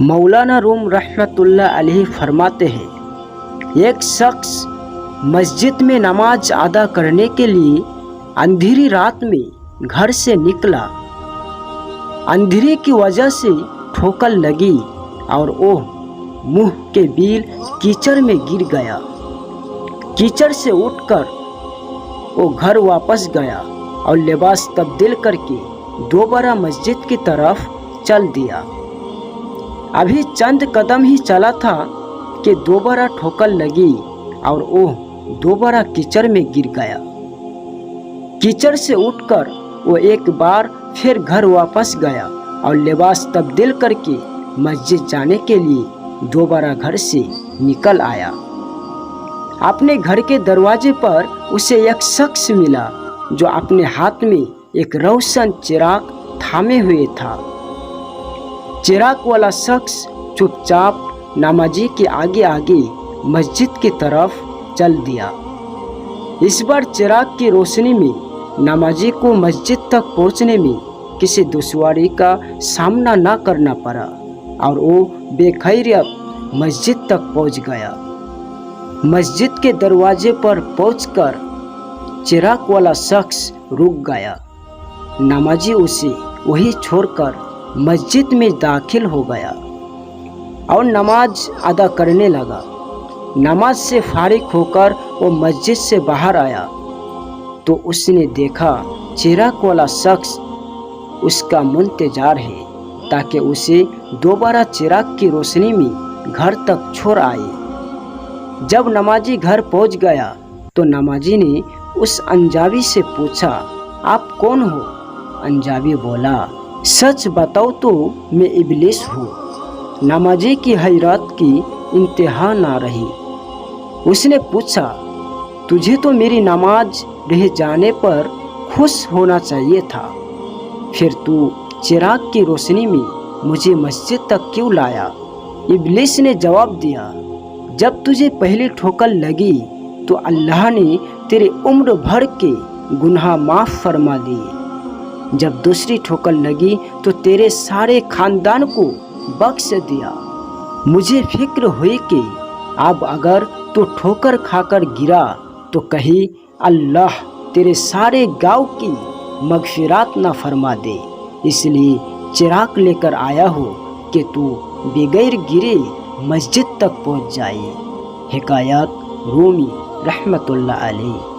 मौलाना room रहमतुल्लाह अलैहि फरमाते हैं, एक शख्स मस्जिद में नमाज अदा करने के लिए अंधेरी रात में घर से निकला। अंधेरे की वजह से ठोकर लगी और वो मुंह के बील कीचड़ में गिर गया। कीचड़ से उठकर वो घर वापस गया और लिबास तब्दील करके दोबारा मस्जिद की तरफ चल दिया। अभी चंद कदम ही चला था कि दोबारा ठोकर लगी और वो दोबारा कीचड़ में गिर गया। कीचड़ से उठकर वो एक बार फिर घर वापस गया और लिबास तब्दील करके मस्जिद जाने के लिए दोबारा घर से निकल आया। अपने घर के दरवाजे पर उसे एक शख्स मिला जो अपने हाथ में एक रोशन चिराग थामे हुए था। चिराग वाला शख्स चुपचाप नमाजी के आगे आगे मस्जिद की तरफ चल दिया। इस बार चिराग की रोशनी में नमाजी को मस्जिद तक पहुंचने में किसी दुश्वारी का सामना न करना पड़ा और वो बेखैरियत मस्जिद तक पहुंच गया। मस्जिद के दरवाजे पर पहुंचकर चिराग वाला शख्स रुक गया। नमाजी उसे वही छोड़कर मस्जिद में दाखिल हो गया और नमाज अदा करने लगा। नमाज से फारिग होकर वो मस्जिद से बाहर आया तो उसने देखा चिराग वाला शख्स उसका मुंतजार है ताकि उसे दोबारा चिराग की रोशनी में घर तक छोड़ आए। जब नमाजी घर पहुंच गया तो नमाजी ने उस अंजाबी से पूछा, आप कौन हो? अंजाबी बोला, सच बताओ तो मैं इब्लिस हूँ। नमाजी की हैरत की इंतहा ना रही। उसने पूछा, तुझे तो मेरी नमाज रह जाने पर खुश होना चाहिए था, फिर तू चिराग की रोशनी में मुझे मस्जिद तक क्यों लाया? इब्लिस ने जवाब दिया, जब तुझे पहली ठोकर लगी तो अल्लाह ने तेरी उम्र भर के गुनाह माफ़ फरमा दिए। जब दूसरी ठोकर लगी तो तेरे सारे खानदान को बख्श दिया। मुझे फिक्र हुई कि अब अगर तो ठोकर खाकर गिरा तो कहीं अल्लाह तेरे सारे गांव की मगफिरात ना फरमा दे, इसलिए चिराग लेकर आया हो कि तू बगैर गिरे मस्जिद तक पहुंच जाए। हिकायत रूमी रहमतुल्लाह अलैह।